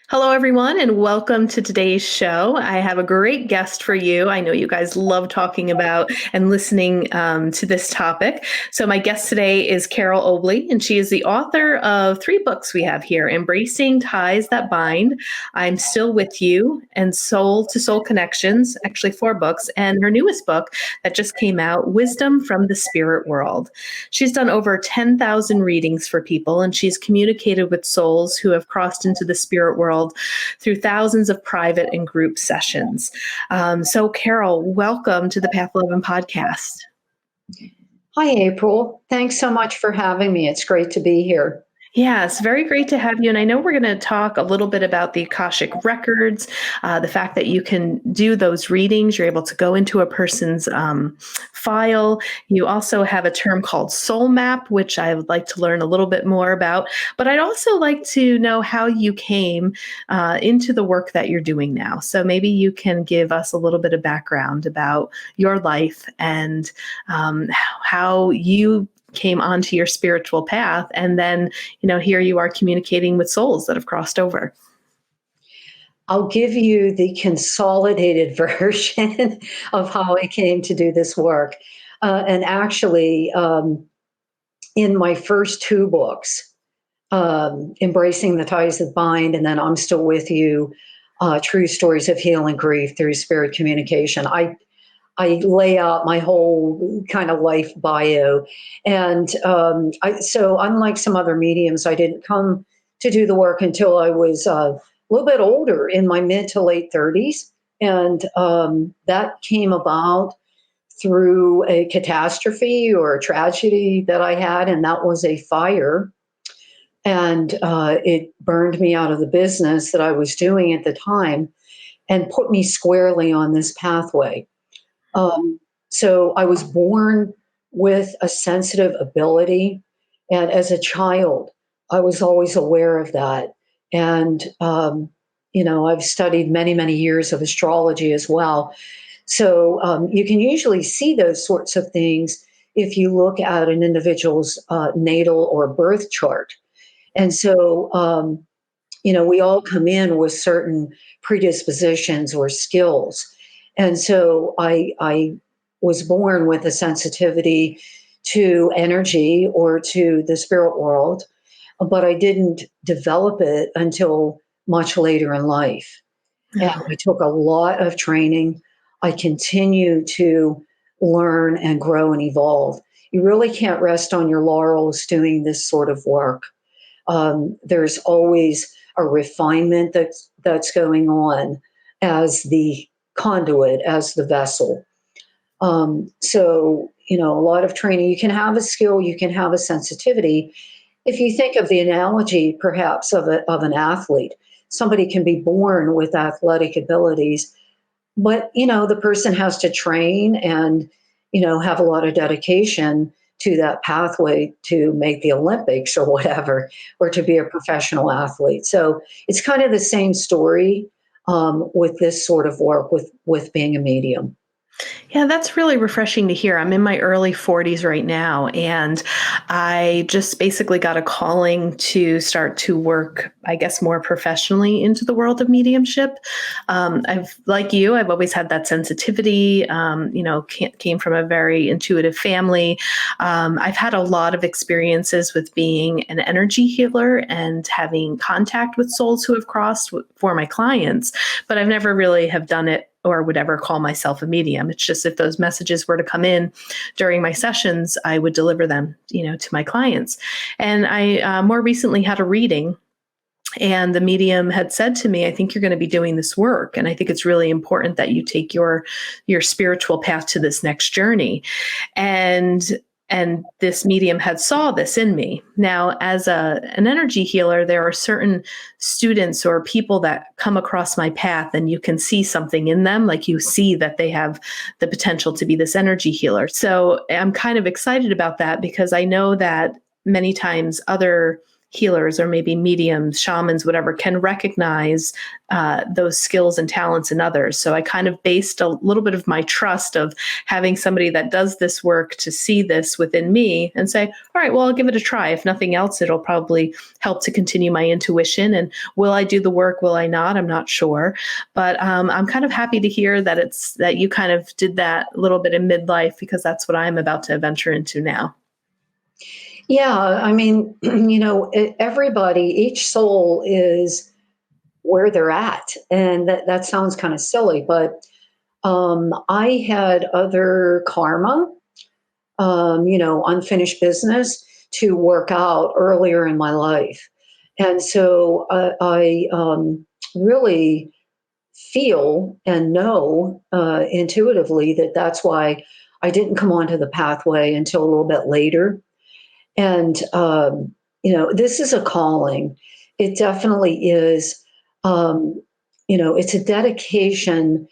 Hello, everyone, and welcome to today's show. I have a great guest for you. I know you guys love talking about and listening to this topic. So my guest today is Carole Obley, and she is the author of 3 books we have here: Embracing Ties That Bind, I'm Still With You, and Soul to Soul Connections, actually 4 books, and her newest book that just came out, Wisdom from the Spirit World. She's done over 10,000 readings for people, and she's communicated with souls who have crossed into the spirit world through thousands of private and group sessions. So, Carole, welcome to the Path 11 podcast. Hi, April. Thanks so much for having me. It's great to be here. Yes, very great to have you. And I know we're going to talk a little bit about the Akashic Records, the fact that you can do those readings. You're able to go into a person's file. You also have a term called soul map, which I would like to learn a little bit more about. But I'd also like to know how you came into the work that you're doing now. So maybe you can give us a little bit of background about your life and how you came onto your spiritual path, and then here you are communicating with souls that have crossed over. I'll give you the consolidated version of how I came to do this work. And actually, in my first 2 books, Embracing the Ties That Bind, and then I'm Still With You, True Stories of Healing Grief Through Spirit Communication, I lay out my whole kind of life bio. And so unlike some other mediums, I didn't come to do the work until I was a little bit older, in my mid to late 30s. And that came about through a catastrophe or a tragedy that I had, and that was a fire. And it burned me out of the business that I was doing at the time and put me squarely on this pathway. So I was born with a sensitive ability. And as a child, I was always aware of that. And, I've studied many, many years of astrology as well. So you can usually see those sorts of things if you look at an individual's natal or birth chart. And so, we all come in with certain predispositions or skills. And so I was born with a sensitivity to energy or to the spirit world, but I didn't develop it until much later in life. And I took a lot of training. I continue to learn and grow and evolve. You really can't rest on your laurels doing this sort of work. There's always a refinement that's going on as the conduit, as the vessel. So, a lot of training. You can have a skill, you can have a sensitivity. If you think of the analogy, perhaps, of an athlete, somebody can be born with athletic abilities, but, the person has to train and, have a lot of dedication to that pathway to make the Olympics or whatever, or to be a professional athlete. So it's kind of the same story with this sort of work with being a medium. Yeah, that's really refreshing to hear. I'm in my early 40s right now, and I just basically got a calling to start to work, I guess, more professionally into the world of mediumship. Like you, I've always had that sensitivity, came from a very intuitive family. I've had a lot of experiences with being an energy healer and having contact with souls who have crossed for my clients, but I've never really have done it or would ever call myself a medium. It's just if those messages were to come in during my sessions, I would deliver them, to my clients. And I more recently had a reading, and the medium had said to me, I think you're going to be doing this work, and I think it's really important that you take your spiritual path to this next journey. And this medium had saw this in me. Now, as an energy healer, there are certain students or people that come across my path, and you can see something in them, like you see that they have the potential to be this energy healer. So I'm kind of excited about that, because I know that many times other healers or maybe mediums, shamans, whatever, can recognize those skills and talents in others. So I kind of based a little bit of my trust of having somebody that does this work to see this within me and say, all right, well, I'll give it a try. If nothing else, it'll probably help to continue my intuition. And will I do the work? Will I not? I'm not sure. But I'm kind of happy to hear that you kind of did that a little bit in midlife, because that's what I'm about to venture into now. Yeah, I mean, everybody, each soul is where they're at. And that sounds kind of silly, but I had other karma, unfinished business to work out earlier in my life. And so I really feel and know intuitively that that's why I didn't come onto the pathway until a little bit later. And, this is a calling. It definitely is. It's a dedication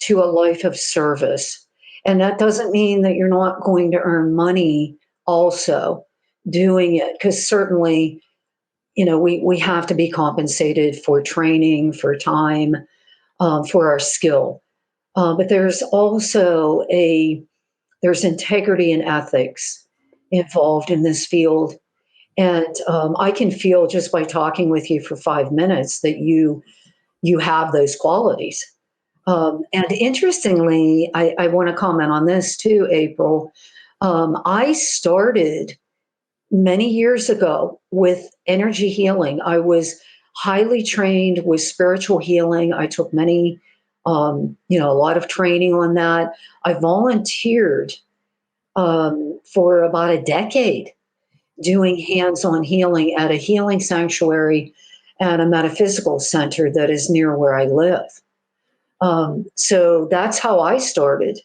to a life of service. And that doesn't mean that you're not going to earn money also doing it, because certainly, we have to be compensated for training, for time, for our skill. But there's also there's integrity and ethics involved in this field. And I can feel just by talking with you for 5 minutes that you have those qualities. And interestingly, I want to comment on this too, April. I started many years ago with energy healing. I was highly trained with spiritual healing. I took a lot of training on that. I volunteered for about a decade doing hands-on healing at a healing sanctuary and a metaphysical center that is near where I live. So that's how I started.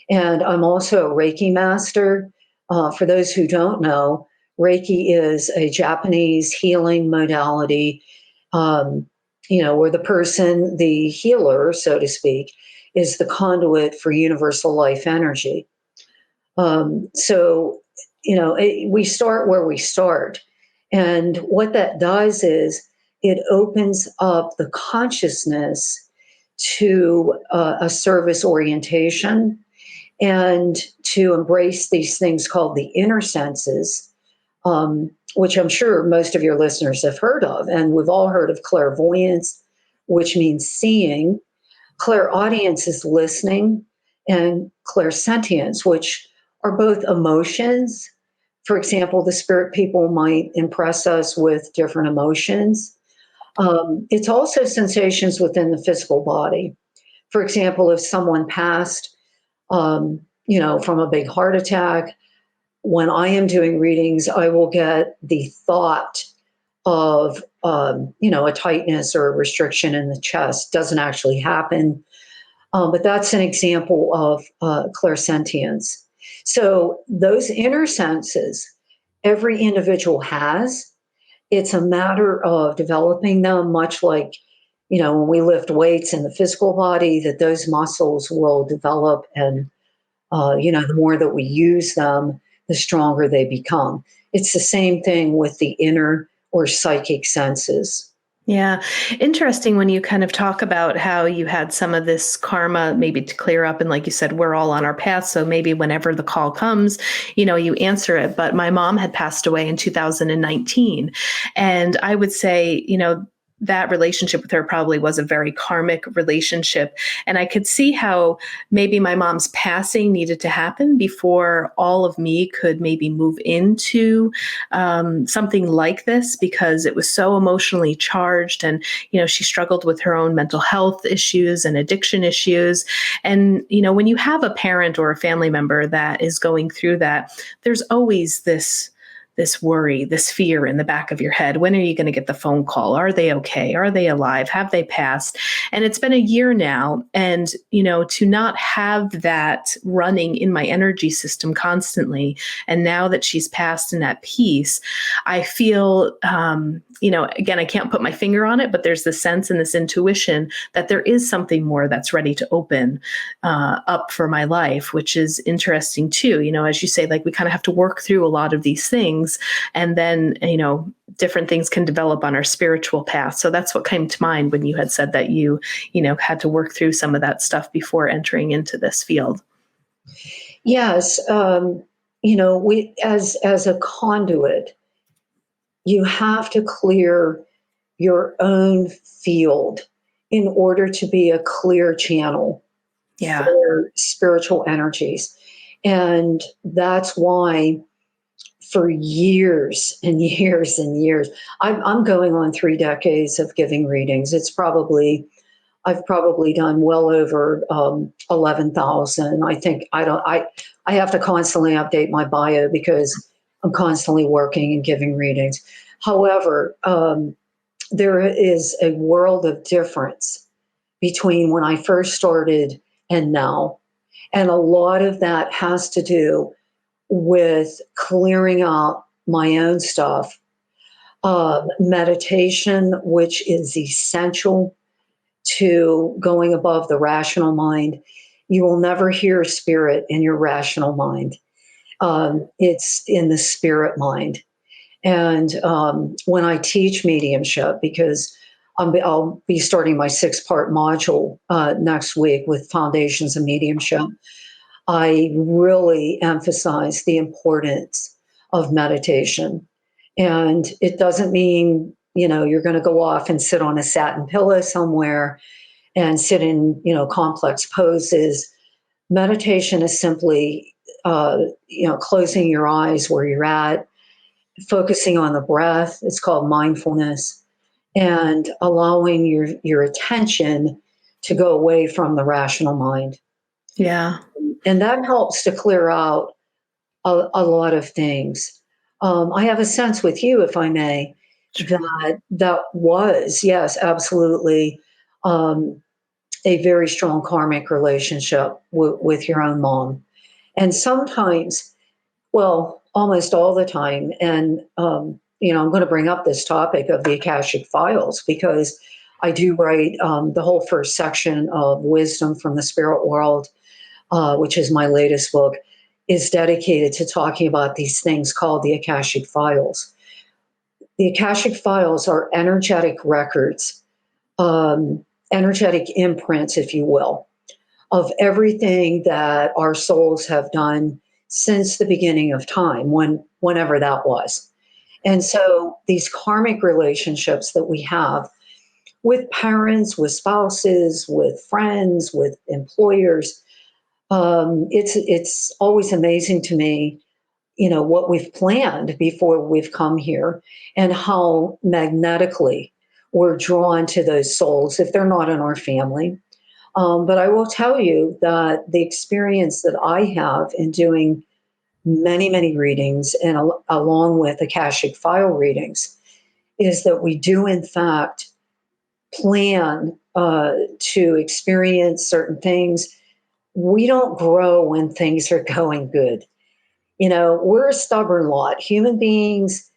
And I'm also a Reiki master. For those who don't know, Reiki is a Japanese healing modality, where the healer, so to speak, is the conduit for universal life energy. We start where we start. And what that does is it opens up the consciousness to a service orientation and to embrace these things called the inner senses, which I'm sure most of your listeners have heard of. And we've all heard of clairvoyance, which means seeing. Clairaudience is listening, and clairsentience, which are both emotions. For example, the spirit people might impress us with different emotions. It's also sensations within the physical body. For example, if someone passed, from a big heart attack, when I am doing readings, I will get the thought of, a tightness or a restriction in the chest. Doesn't actually happen, but that's an example of clairsentience. So those inner senses, every individual has. It's a matter of developing them, much like, when we lift weights in the physical body, that those muscles will develop. And, the more that we use them, the stronger they become. It's the same thing with the inner or psychic senses. Yeah. Interesting when you kind of talk about how you had some of this karma maybe to clear up. And like you said, we're all on our path. So maybe whenever the call comes, you answer it. But my mom had passed away in 2019. And I would say, that relationship with her probably was a very karmic relationship. And I could see how maybe my mom's passing needed to happen before all of me could maybe move into something like this, because it was so emotionally charged. And, she struggled with her own mental health issues and addiction issues. And, when you have a parent or a family member that is going through that, there's always this worry, this fear in the back of your head. When are you going to get the phone call? Are they okay? Are they alive? Have they passed? And it's been a year now. And, to not have that running in my energy system constantly. And now that she's passed in that peace, I feel, again, I can't put my finger on it, but there's this sense and this intuition that there is something more that's ready to open up for my life, which is interesting too. As you say, like we kind of have to work through a lot of these things things, and then, different things can develop on our spiritual path. So that's what came to mind when you had said that you had to work through some of that stuff before entering into this field. Yes, we as a conduit, you have to clear your own field in order to be a clear channel Yeah. for spiritual energies. And that's why for years and years and years, I'm going on 3 decades of giving readings. I've probably done well over 11,000. I think I have to constantly update my bio because I'm constantly working and giving readings. However, there is a world of difference between when I first started and now. And a lot of that has to do with clearing out my own stuff, meditation, which is essential to going above the rational mind. You will never hear spirit in your rational mind. It's in the spirit mind. And when I teach mediumship, because I'll be starting my 6-part module next week with Foundations of Mediumship, I really emphasize the importance of meditation. And it doesn't mean, you're going to go off and sit on a satin pillow somewhere and sit in, complex poses. Meditation is simply, closing your eyes where you're at, focusing on the breath. It's called mindfulness, and allowing your attention to go away from the rational mind. Yeah. And that helps to clear out a lot of things. I have a sense with you, if I may, that was, yes, absolutely, a very strong karmic relationship with your own mom. And sometimes, well, almost all the time, and I'm going to bring up this topic of the Akashic Files because I do write the whole first section of Wisdom from the Spirit World, which is my latest book, is dedicated to talking about these things called the Akashic Files. The Akashic Files are energetic records, energetic imprints, if you will, of everything that our souls have done since the beginning of time, whenever that was. And so these karmic relationships that we have with parents, with spouses, with friends, with employers, it's always amazing to me, what we've planned before we've come here and how magnetically we're drawn to those souls if they're not in our family. But I will tell you that the experience that I have in doing many, many readings and along with Akashic File readings is that we do, in fact, plan to experience certain things. We don't grow when things are going good. We're a stubborn lot. Human beings,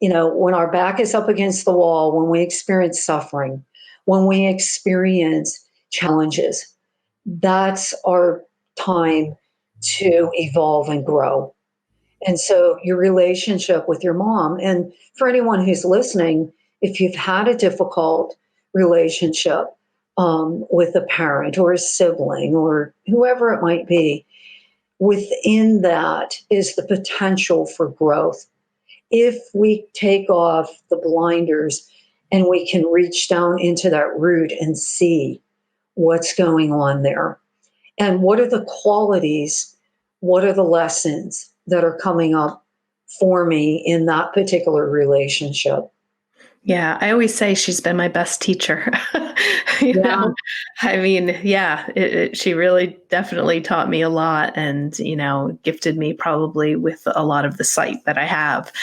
when our back is up against the wall, when we experience suffering, when we experience challenges, that's our time to evolve and grow. And so your relationship with your mom, and for anyone who's listening, if you've had a difficult relationship with a parent or a sibling or whoever it might be, within that is the potential for growth. If we take off the blinders and we can reach down into that root and see what's going on there and what are the qualities, what are the lessons that are coming up for me in that particular relationship. Yeah, I always say she's been my best teacher. you Yeah. know, I mean, yeah, she really definitely taught me a lot and, gifted me probably with a lot of the sight that I have.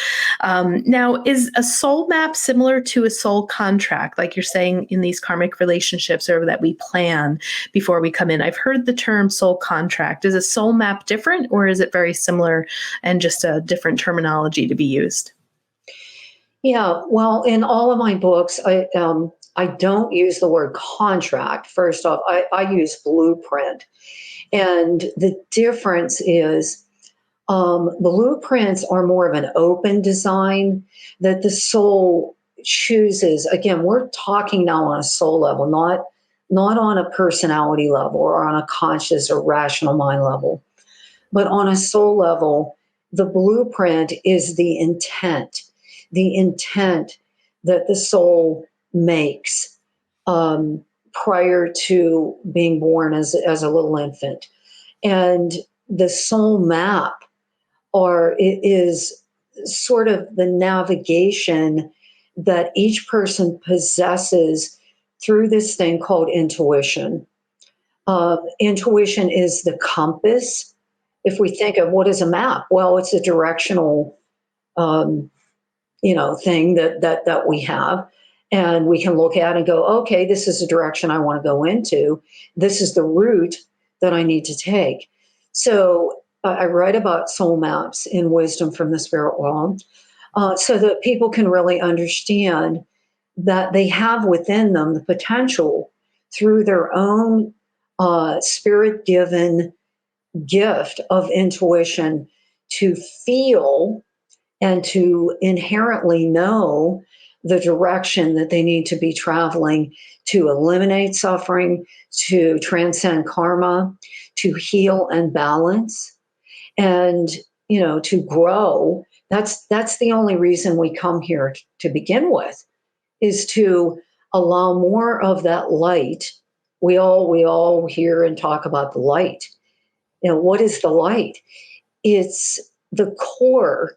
Now, is a soul map similar to a soul contract, like you're saying in these karmic relationships or that we plan before we come in? I've heard the term soul contract. Is a soul map different or is it very similar and just a different terminology to be used? Yeah, well, in all of my books, I don't use the word contract. First off, I use blueprint. And the difference is Blueprints are more of an open design that the soul chooses. Again, we're talking now on a soul level, not on a personality level or on a conscious or rational mind level, but on a soul level. The blueprint is the intent that the soul makes prior to being born as a little infant. And the soul map it is sort of the navigation that each person possesses through this thing called intuition. Intuition is the compass. If we think of what is a map, well, it's a directional, thing that we have, and we can look at and go, okay, this is the direction I want to go into. This is the route that I need to take. So I write about soul maps in Wisdom from the Spirit World, so that people can really understand that they have within them the potential through their own spirit-given gift of intuition to feel and to inherently know the direction that they need to be traveling to eliminate suffering, to transcend karma, to heal and balance, and to grow. That's the only reason we come here to begin with, is to allow more of that light. We all hear and talk about the light. What is the light? It's the core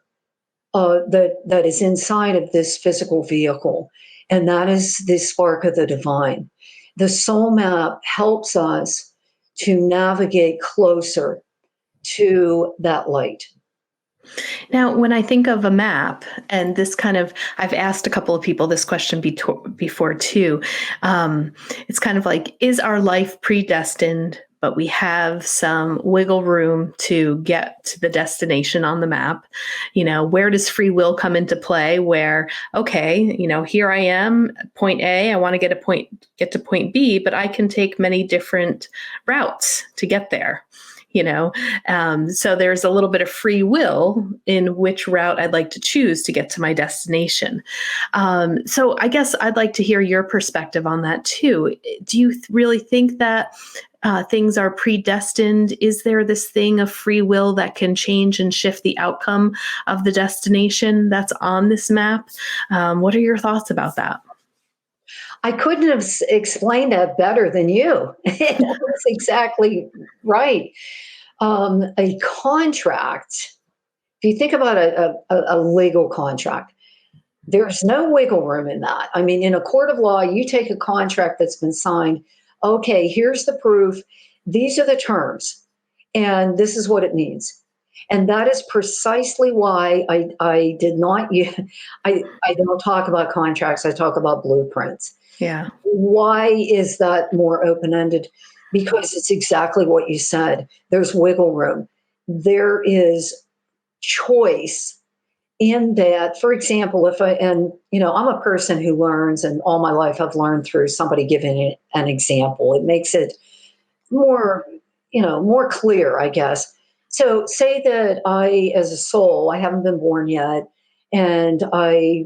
that is inside of this physical vehicle, and that is the spark of the divine. The soul map helps us to navigate closer to that light. Now, when I think of a map, and this kind of, I've asked a couple of people this question before too. It's kind of like, is our life predestined, but we have some wiggle room to get to the destination on the map? Where does free will come into play? Where, okay, here I am, point A, I want to get to point B, but I can take many different routes to get there. So there's a little bit of free will in which route I'd like to choose to get to my destination. So I guess I'd like to hear your perspective on that too. Do you really think that things are predestined? Is there this thing of free will that can change and shift the outcome of the destination that's on this map? What are your thoughts about that? I couldn't have explained that better than you. That's exactly right. A contract, if you think about a legal contract, there's no wiggle room in that. I mean, in a court of law, you take a contract that's been signed. Okay, here's the proof. These are the terms, and this is what it means. And that is precisely why I did not use, I don't talk about contracts, I talk about blueprints. Yeah. Why is that more open-ended? Because it's exactly what you said. There's wiggle room. There is choice in that. For example, I'm a person who learns, and all my life I've learned through somebody giving it an example. It makes it more clear, I guess. So say that I, as a soul, I haven't been born yet, and I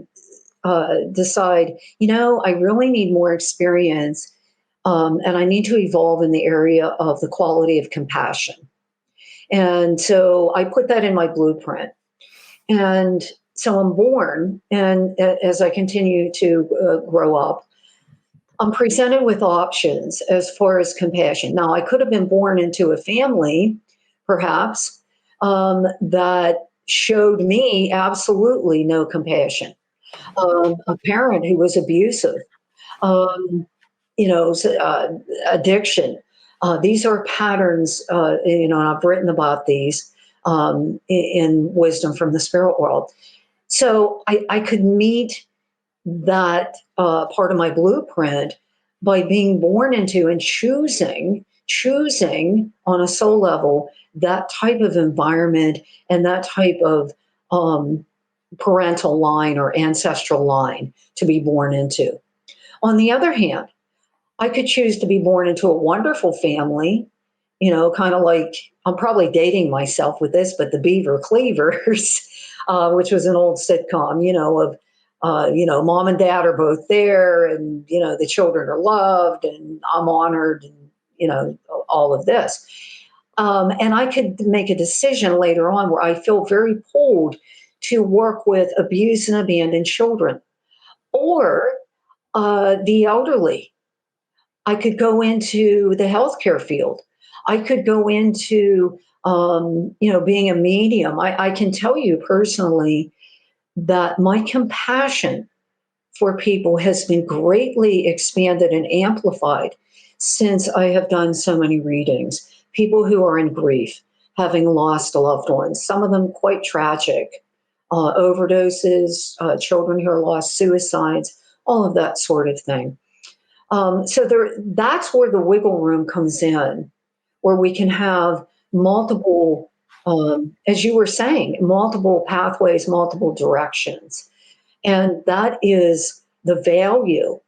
decide, I really need more experience, and I need to evolve in the area of the quality of compassion. And so I put that in my blueprint. And so I'm born, and as I continue to grow up, I'm presented with options as far as compassion. Now, I could have been born into a family, perhaps, that showed me absolutely no compassion. A parent who was abusive, addiction. These are patterns, and I've written about these in Wisdom from the Spirit World. So I could meet that part of my blueprint by being born into and choosing on a soul level that type of environment and that type of parental line or ancestral line to be born into. On the other hand, I could choose to be born into a wonderful family kind of like, I'm probably dating myself with this, but the Beaver Cleavers, which was an old sitcom, of, mom and dad are both there, and, the children are loved, and I'm honored, and, all of this. And I could make a decision later on where I feel very pulled to work with abused and abandoned children or the elderly. I could go into the healthcare field. I could go into, being a medium. I can tell you personally that my compassion for people has been greatly expanded and amplified since I have done so many readings. People who are in grief, having lost a loved one, some of them quite tragic, overdoses, children who are lost, suicides, all of that sort of thing. That's where the wiggle room comes in, where we can have multiple, as you were saying, multiple pathways, multiple directions. And that is the value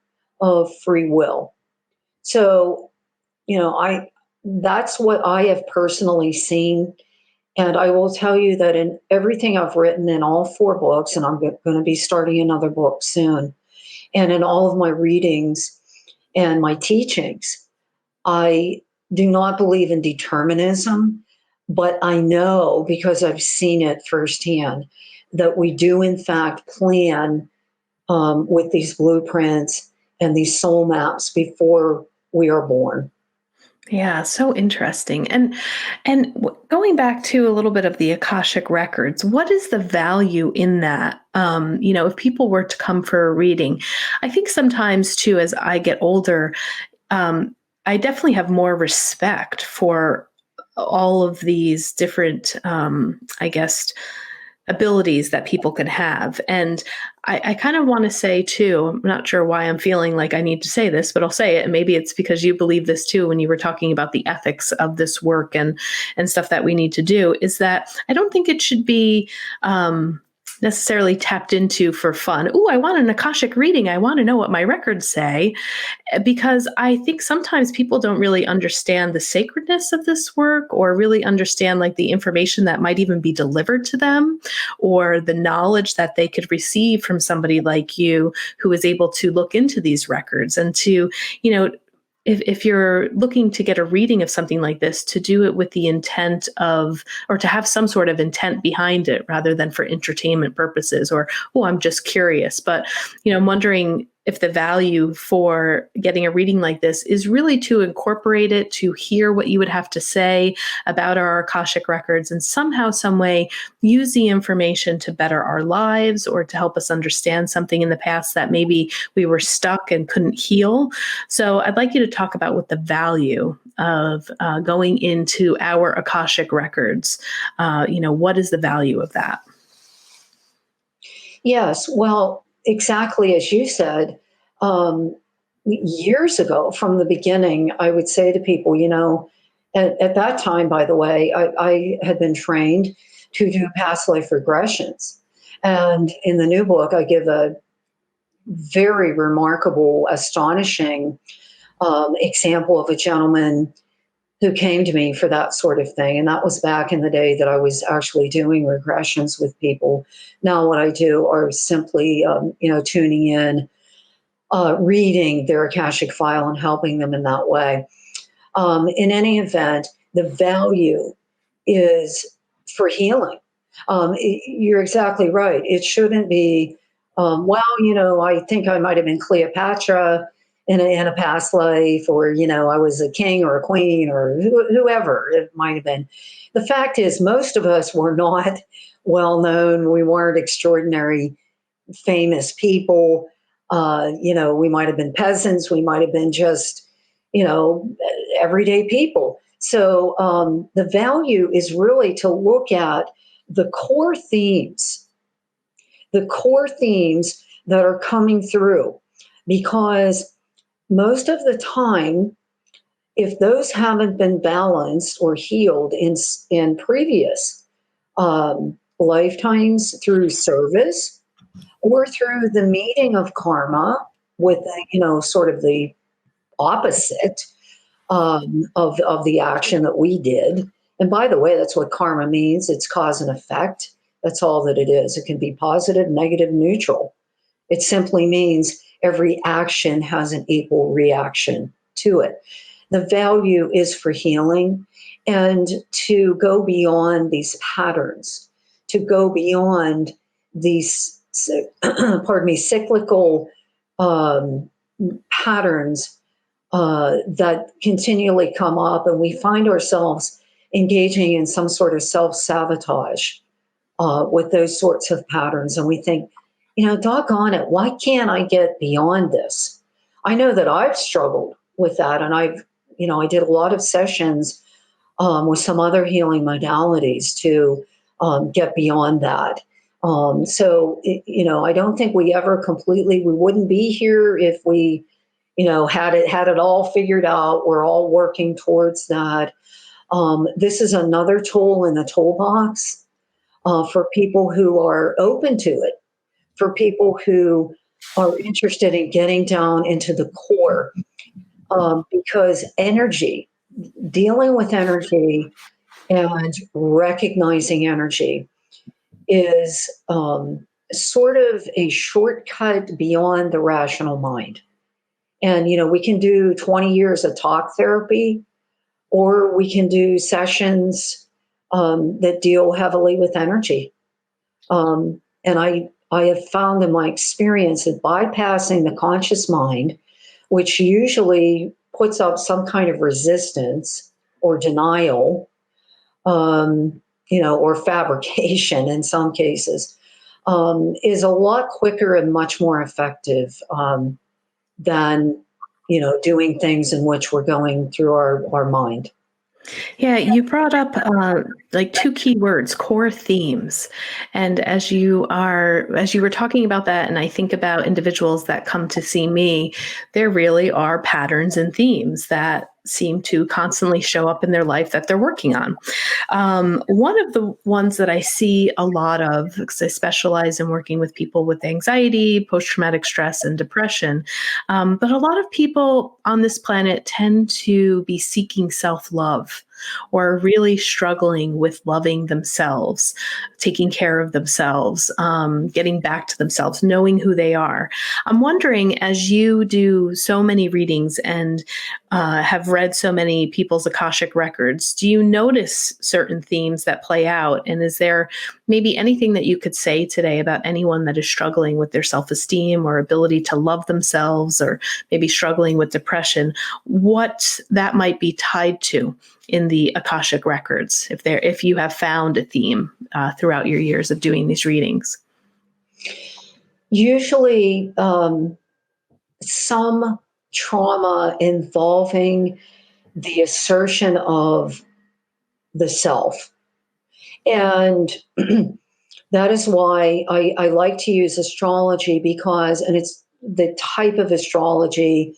of free will. So, that's what I have personally seen. And I will tell you that in everything I've written in all 4 books, and I'm going to be starting another book soon, and in all of my readings and my teachings, I do not believe in determinism, but I know because I've seen it firsthand that we do, in fact, plan with these blueprints and these soul maps before we are born. Yeah, so interesting. And going back to a little bit of the Akashic records, what is the value in that? If people were to come for a reading, I think sometimes too, as I get older, I definitely have more respect for all of these different, I guess, abilities that people can have. And I kind of want to say too, I'm not sure why I'm feeling like I need to say this, but I'll say it. And maybe it's because you believe this too when you were talking about the ethics of this work and stuff that we need to do, is that I don't think it should be necessarily tapped into for fun. Oh, I want an Akashic reading. I want to know what my records say. Because I think sometimes people don't really understand the sacredness of this work or really understand like the information that might even be delivered to them or the knowledge that they could receive from somebody like you who is able to look into these records and to, if you're looking to get a reading of something like this, to do it with the intent of, or to have some sort of intent behind it rather than for entertainment purposes or, oh, I'm just curious. But, I'm wondering if the value for getting a reading like this is really to incorporate it, to hear what you would have to say about our Akashic records and somehow, some way use the information to better our lives or to help us understand something in the past that maybe we were stuck and couldn't heal. So I'd like you to talk about what the value of going into our Akashic records, what is the value of that? Yes, well, exactly as you said, years ago from the beginning, I would say to people, at that time, by the way, I had been trained to do past life regressions. And in the new book, I give a very remarkable, astonishing example of a gentleman who came to me for that sort of thing. And that was back in the day that I was actually doing regressions with people. Now, what I do are simply, tuning in, reading their Akashic file and helping them in that way. In any event, the value is for healing. You're exactly right. It shouldn't be, I think I might have been Cleopatra in a past life, or, I was a king or a queen or whoever it might have been. The fact is, most of us were not well known. We weren't extraordinary, famous people. We might have been peasants. We might have been just, everyday people. So the value is really to look at the core themes that are coming through, because most of the time, if those haven't been balanced or healed in previous lifetimes through service or through the meeting of karma with, sort of the opposite, of the action that we did. And by the way, that's what karma means. It's cause and effect. That's all that it is. It can be positive, negative, neutral. It simply means every action has an equal reaction to it. The value is for healing and to go beyond these patterns, to go beyond these, pardon me, cyclical um, patterns that continually come up, and we find ourselves engaging in some sort of self-sabotage with those sorts of patterns. And we think, doggone it, why can't I get beyond this? I know that I've struggled with that, and I did a lot of sessions with some other healing modalities to get beyond that. I don't think we wouldn't be here if we, had it all figured out. We're all working towards that. This is another tool in the toolbox for people who are open to it, for people who are interested in getting down into the core, because dealing with energy and recognizing energy is sort of a shortcut beyond the rational mind. And, we can do 20 years of talk therapy, or we can do sessions that deal heavily with energy. And I have found in my experience that bypassing the conscious mind, which usually puts up some kind of resistance or denial, or fabrication in some cases, is a lot quicker and much more effective than, doing things in which we're going through our mind. Yeah, you brought up like two key words, core themes. And as you were talking about that, and I think about individuals that come to see me, there really are patterns and themes that seem to constantly show up in their life that they're working on. One of the ones that I see a lot of, because I specialize in working with people with anxiety, post-traumatic stress, and depression, but a lot of people on this planet tend to be seeking self-love, or really struggling with loving themselves, taking care of themselves, getting back to themselves, knowing who they are. I'm wondering, as you do so many readings and have read so many people's Akashic records, do you notice certain themes that play out? And is there maybe anything that you could say today about anyone that is struggling with their self-esteem or ability to love themselves, or maybe struggling with depression, what that might be tied to in the Akashic records, if you have found a theme throughout your years of doing these readings? Usually some trauma involving the assertion of the self. And that is why I like to use astrology, and it's the type of astrology,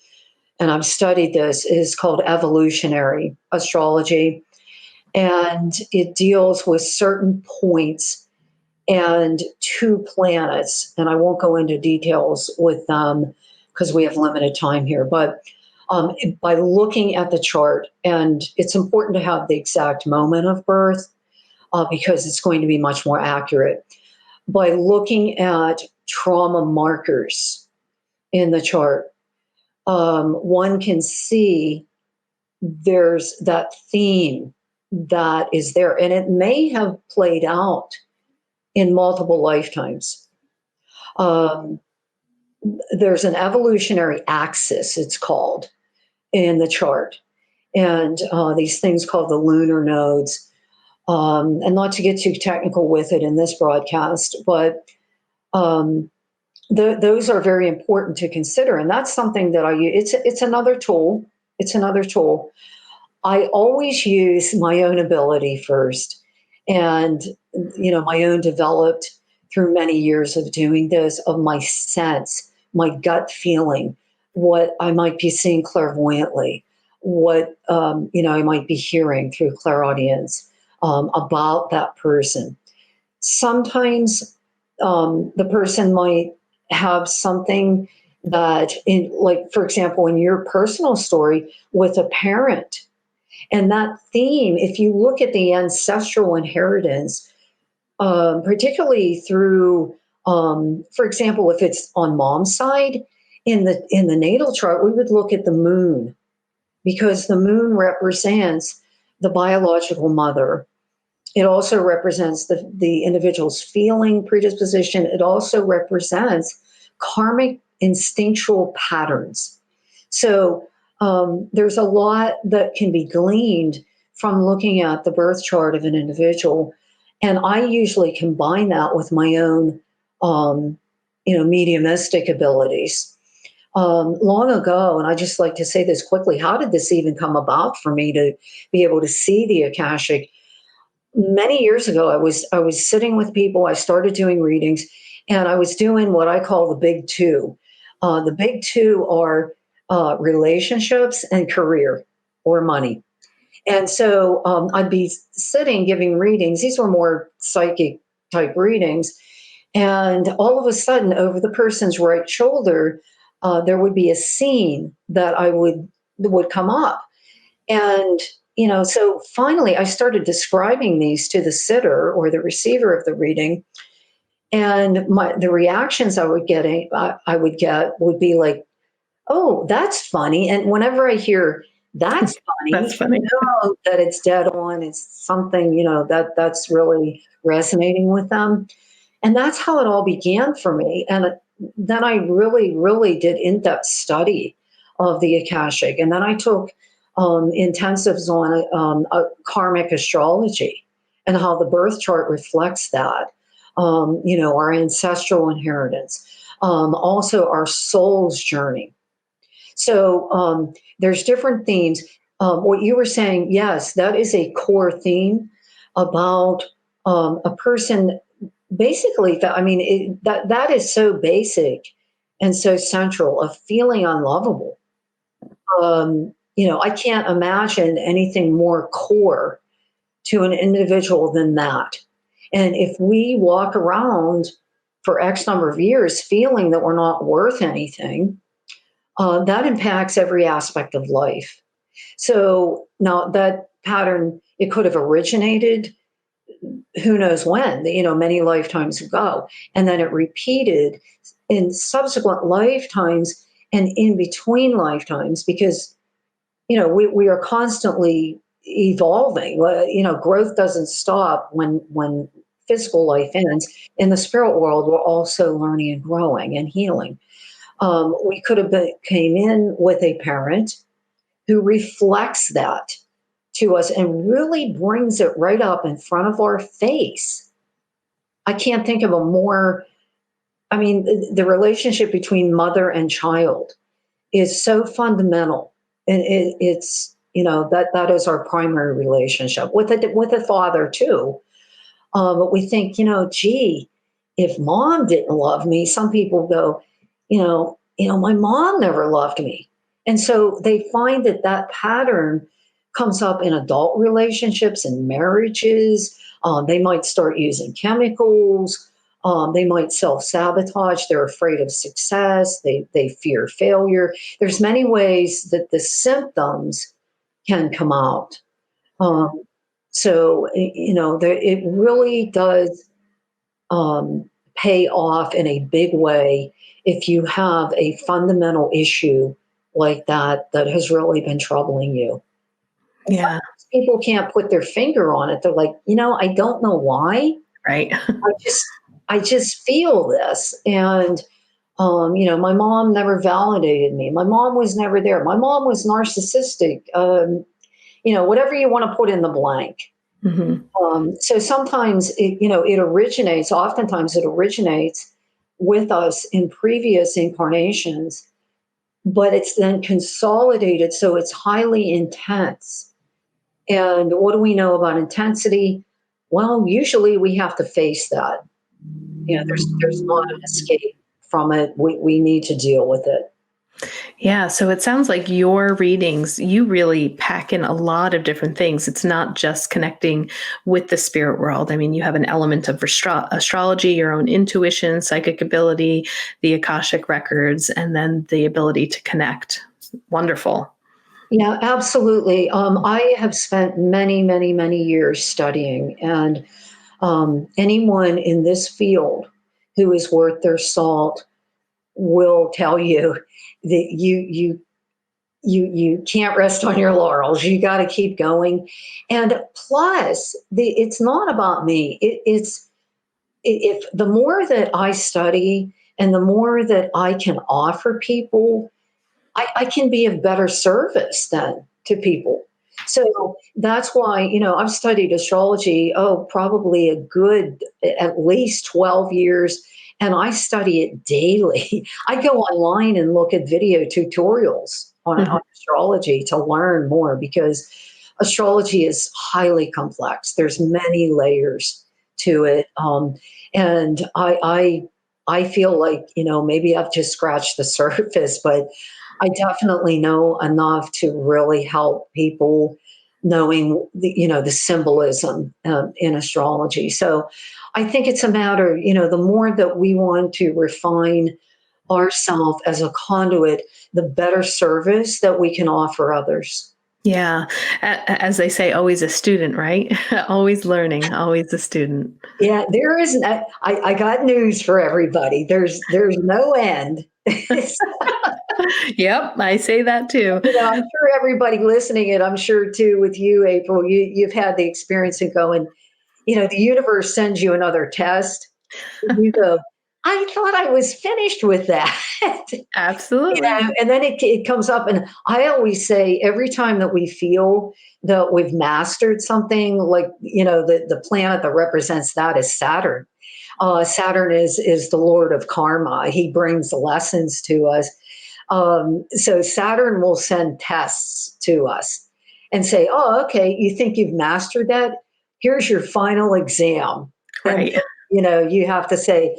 and I've studied this, is called evolutionary astrology. And it deals with certain points and two planets. And I won't go into details with them because we have limited time here. But by looking at the chart, and it's important to have the exact moment of birth because it's going to be much more accurate. By looking at trauma markers in the chart, one can see there's that theme that is there, and it may have played out in multiple lifetimes. There's an evolutionary axis, it's called, in the chart, and these things called the lunar nodes. And not to get too technical with it in this broadcast, but those are very important to consider, and that's something that I use. It's another tool. It's another tool. I always use my own ability first, and my own developed through many years of doing this, of my sense, my gut feeling, what I might be seeing clairvoyantly, what I might be hearing through clairaudience about that person. Sometimes the person might have something that in, like, for example, in your personal story with a parent, and that theme, if you look at the ancestral inheritance, particularly through, for example, if it's on mom's side, in the natal chart, we would look at the moon, because the moon represents the biological mother. It also represents the individual's feeling predisposition. It also represents karmic instinctual patterns. So there's a lot that can be gleaned from looking at the birth chart of an individual. And I usually combine that with my own, mediumistic abilities. Long ago, and I just like to say this quickly, how did this even come about for me to be able to see the Akashic? Many years ago, I was sitting with people. I started doing readings, and I was doing what I call the big two. The big two are relationships and career or money. And so I'd be sitting giving readings. These were more psychic type readings, and all of a sudden, over the person's right shoulder, there would be a scene that I would come up. And, so finally I started describing these to the sitter or the receiver of the reading. And the reactions I would get would be like, "Oh, that's funny." And whenever I hear that's That's funny, funny. that it's dead on, it's something, that's really resonating with them. And that's how it all began for me. And then I really, really did in-depth study of the Akashic. And then I took intensives on karmic astrology and how the birth chart reflects that. Our ancestral inheritance, also our soul's journey. So there's different themes. What you were saying, yes, that is a core theme about a person. Basically, that is so basic and so central of feeling unlovable. I can't imagine anything more core to an individual than that. And if we walk around for X number of years feeling that we're not worth anything, that impacts every aspect of life. So now that pattern, it could have originated who knows when, many lifetimes ago. And then it repeated in subsequent lifetimes and in between lifetimes, because, we are constantly evolving. Growth doesn't stop when physical life ends. In the spirit world, we're also learning and growing and healing. We could have came in with a parent who reflects that to us and really brings it right up in front of our face. I can't think of a more, the relationship between mother and child is so fundamental. And it's, that is our primary relationship with a father too. But we think, gee, if mom didn't love me, some people go, my mom never loved me. And so they find that pattern comes up in adult relationships and marriages. They might start using chemicals. They might self-sabotage. They're afraid of success. They fear failure. There's many ways that the symptoms can come out. It really does pay off in a big way if you have a fundamental issue like that has really been troubling you. Yeah. People can't put their finger on it. They're like, I don't know why. Right. I just feel this. And my mom never validated me. My mom was never there. My mom was narcissistic. Whatever you want to put in the blank. Mm-hmm. So sometimes oftentimes it originates with us in previous incarnations, but it's then consolidated. So it's highly intense. And what do we know about intensity? Well, usually we have to face that. There's not an escape from it. We need to deal with it. Yeah, so it sounds like your readings, you really pack in a lot of different things. It's not just connecting with the spirit world. I mean, you have an element of astrology, your own intuition, psychic ability, the Akashic records, and then the ability to connect. Wonderful. Yeah, absolutely. I have spent many, many, many years studying, and anyone in this field who is worth their salt will tell you that you can't rest on your laurels. You got to keep going. And plus, it's not about me. If the more that I study and the more that I can offer people, I can be of better service then to people. So that's why, I've studied astrology, probably a good at least 12 years, and I study it daily. I go online and look at video tutorials on astrology to learn more because astrology is highly complex. There's many layers to it. And I feel like, maybe I've just scratched the surface, but I definitely know enough to really help people knowing the symbolism in astrology. So I think it's a matter, the more that we want to refine ourselves as a conduit, the better service that we can offer others. Yeah. As they say, always a student, right? Always learning, always a student. Yeah, there is. I got news for everybody. There's no end. Yep, I say that too. I'm sure everybody listening, and I'm sure too with you, April, you've had the experience of going, the universe sends you another test. And you go, I thought I was finished with that. Absolutely. And then it comes up. And I always say every time that we feel that we've mastered something, like, the planet that represents that is Saturn. Saturn is the Lord of karma. He brings lessons to us. So Saturn will send tests to us and say, oh, okay, you think you've mastered that? Here's your final exam. And, Right. you have to say,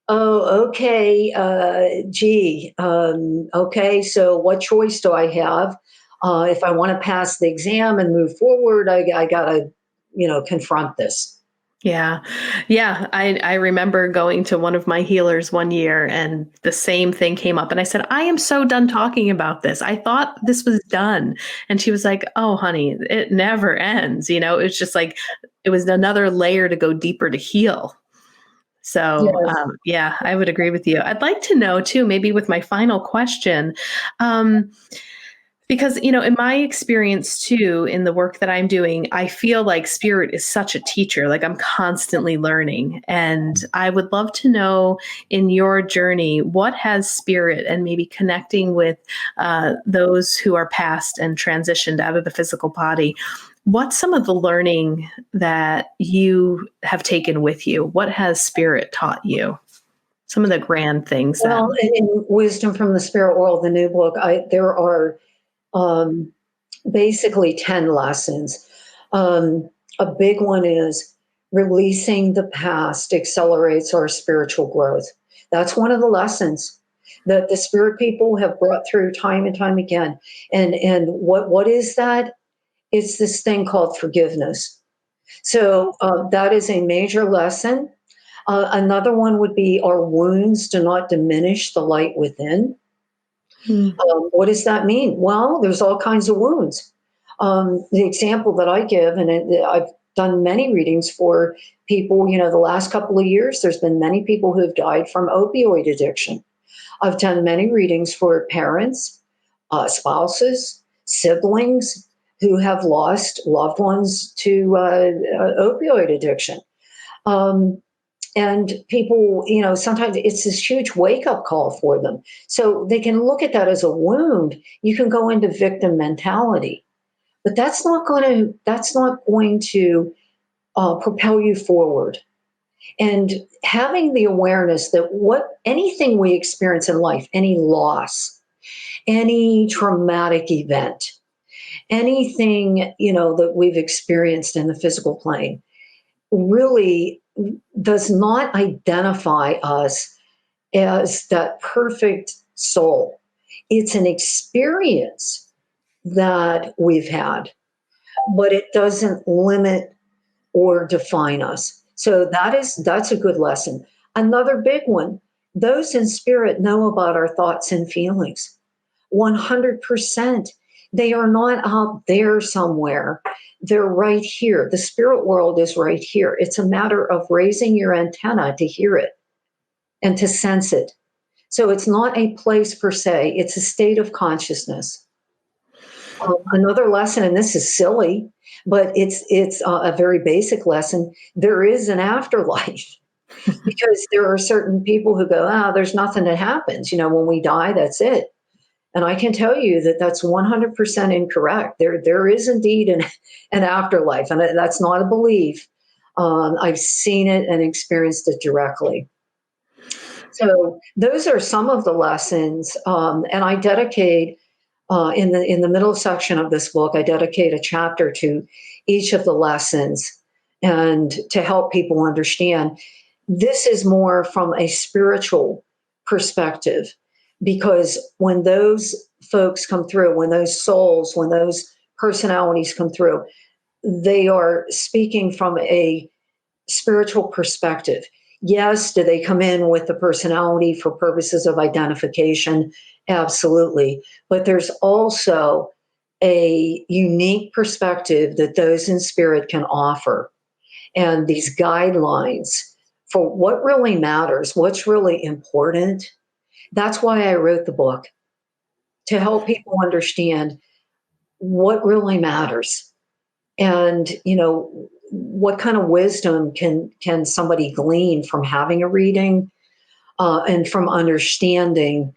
oh, okay, gee, okay, so what choice do I have? If I want to pass the exam and move forward, I got to, confront this. Yeah. Yeah. I remember going to one of my healers one year and the same thing came up. And I said, I am so done talking about this. I thought this was done. And she was like, oh, honey, it never ends. It was just like, it was another layer to go deeper to heal. So, Yes. yeah, I would agree with you. I'd like to know too, maybe with my final question, um, because, in my experience too, in the work that I'm doing, I feel like spirit is such a teacher. Like I'm constantly learning. And I would love to know in your journey, what has spirit and maybe connecting with those who are past and transitioned out of the physical body. What's some of the learning that you have taken with you? What has spirit taught you? Some of the grand things that. Well, in Wisdom from the Spirit World, the new book, there are um, basically 10 lessons. A big one is releasing the past accelerates our spiritual growth. That's one of the lessons that the spirit people have brought through time and time again. And what is that? It's this thing called forgiveness. So that is a major lesson. Another one would be our wounds do not diminish the light within. Hmm. What does that mean? Well, there's all kinds of wounds. The example that I give, and I've done many readings for people, the last couple of years, there's been many people who have died from opioid addiction. I've done many readings for parents, spouses, siblings who have lost loved ones to opioid addiction. Um, and people, sometimes it's this huge wake up call for them. So they can look at that as a wound. You can go into victim mentality, but that's not going to propel you forward. And having the awareness that anything we experience in life, any loss, any traumatic event, anything that we've experienced in the physical plane, really does not identify us as that perfect soul. It's an experience that we've had, but it doesn't limit or define us. So that's a good lesson. Another big one, those in spirit know about our thoughts and feelings. 100%. They are not out there somewhere. They're right here. The spirit world is right here. It's a matter of raising your antenna to hear it and to sense it. So it's not a place per se, it's a state of consciousness. Another lesson, and this is silly, but it's a very basic lesson. There is an afterlife because there are certain people who go, there's nothing that happens. When we die, that's it. And I can tell you that that's 100% incorrect. There is indeed an afterlife, and that's not a belief. I've seen it and experienced it directly. So those are some of the lessons, and I dedicate in the middle section of this book, I dedicate a chapter to each of the lessons, and to help people understand this is more from a spiritual perspective, because when those folks come through, when those souls, when those personalities come through, they are speaking from a spiritual perspective. Yes, do they come in with the personality for purposes of identification? Absolutely. But there's also a unique perspective that those in spirit can offer, and these guidelines for what really matters, what's really important. That's why I wrote the book, to help people understand what really matters. And, what kind of wisdom can somebody glean from having a reading, and from understanding,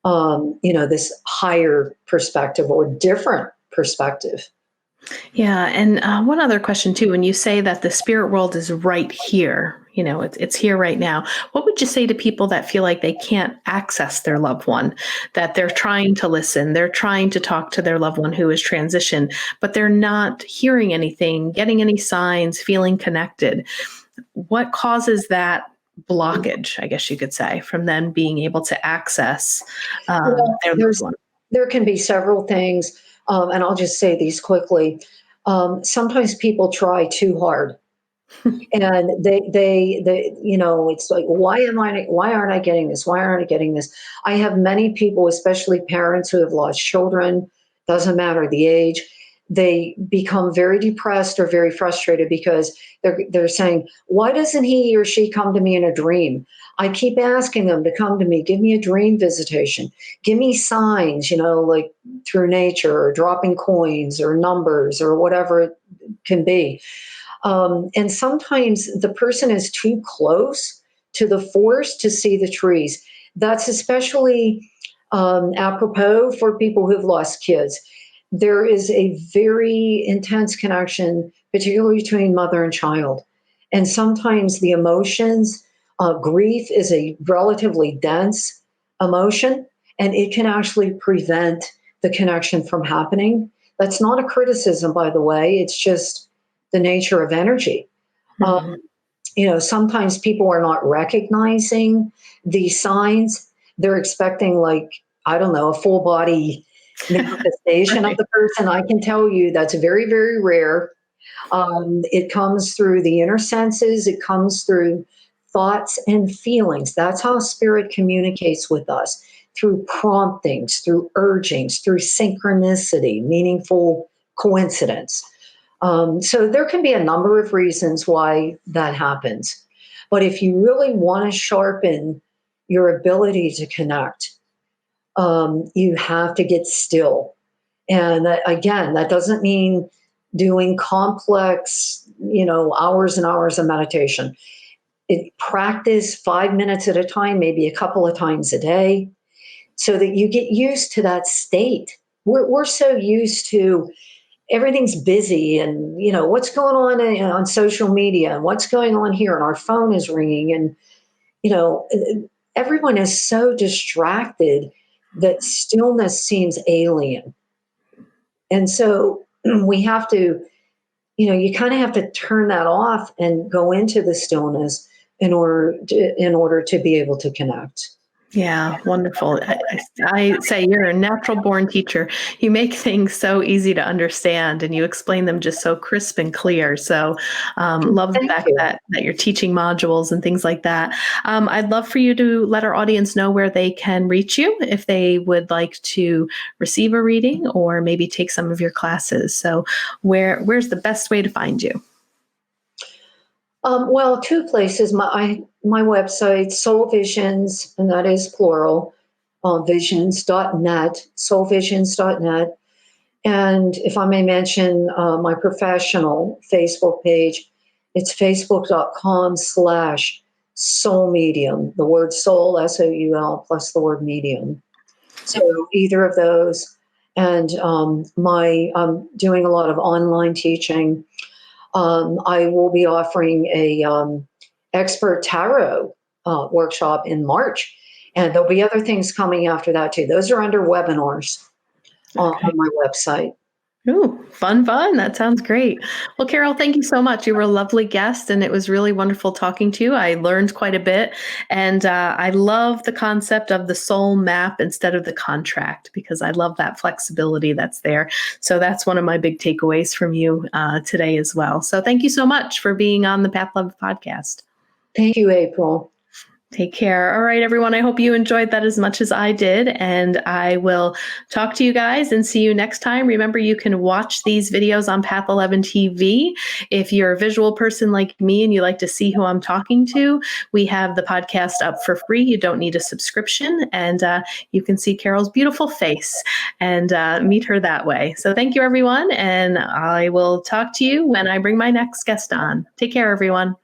this higher perspective or different perspective. Yeah. And one other question, too. When you say that the spirit world is right here, it's here right now, what would you say to people that feel like they can't access their loved one, that they're trying to listen, they're trying to talk to their loved one who is transitioned, but they're not hearing anything, getting any signs, feeling connected? What causes that blockage, I guess you could say, from them being able to access Well, their loved one? there can be several things, and I'll just say these quickly. Sometimes people try too hard, and it's like, why aren't I getting this? Why aren't I getting this? I have many people, especially parents who have lost children, doesn't matter the age, they become very depressed or very frustrated because they're saying, why doesn't he or she come to me in a dream? I keep asking them to come to me, give me a dream visitation, give me signs, like through nature or dropping coins or numbers or whatever it can be. And sometimes the person is too close to the forest to see the trees. That's especially apropos for people who've lost kids. There is a very intense connection, particularly between mother and child. And sometimes the emotions, grief is a relatively dense emotion, and it can actually prevent the connection from happening. That's not a criticism, by the way, it's just the nature of energy. Mhm. Sometimes people are not recognizing these signs. They're expecting, like, I don't know, a full body manifestation of Right. the person. I can tell you that's very, very rare. It comes through the inner senses, it comes through thoughts and feelings. That's how spirit communicates with us, through promptings, through urgings, through synchronicity, meaningful coincidence. So there can be a number of reasons why that happens. But if you really want to sharpen your ability to connect, you have to get still. And again, that doesn't mean doing complex, hours and hours of meditation. Practice 5 minutes at a time, maybe a couple of times a day, so that you get used to that state. We're so used to everything's busy, and what's going on social media, and what's going on here, and our phone is ringing, and you know everyone is so distracted that stillness seems alien. And so we have to, you kind of have to turn that off and go into the stillness in order to be able to connect. Yeah, wonderful. I say you're a natural born teacher. You make things so easy to understand and you explain them just so crisp and clear. So love the Thank fact you. that you're teaching modules and things like that. I'd love for you to let our audience know where they can reach you if they would like to receive a reading or maybe take some of your classes. So where's the best way to find you? Well, two places. My website, Soul Visions, and that is plural, visions.net, soulvisions.net. And if I may mention my professional Facebook page, it's facebook.com/soul medium, the word soul, SOUL, plus the word medium. So either of those. And I'm doing a lot of online teaching. I will be offering a expert tarot workshop in March, and there'll be other things coming after that too. Those are under webinars Okay. on my website. Ooh, fun, fun. That sounds great. Well, Carole, thank you so much. You were a lovely guest, and it was really wonderful talking to you. I learned quite a bit, and I love the concept of the soul map instead of the contract because I love that flexibility that's there. So that's one of my big takeaways from you today as well. So thank you so much for being on the Path Love podcast. Thank you, April. Take care. All right, everyone. I hope you enjoyed that as much as I did. And I will talk to you guys and see you next time. Remember, you can watch these videos on Path 11 TV. If you're a visual person like me and you like to see who I'm talking to, we have the podcast up for free. You don't need a subscription. And you can see Carole's beautiful face and meet her that way. So thank you, everyone. And I will talk to you when I bring my next guest on. Take care, everyone.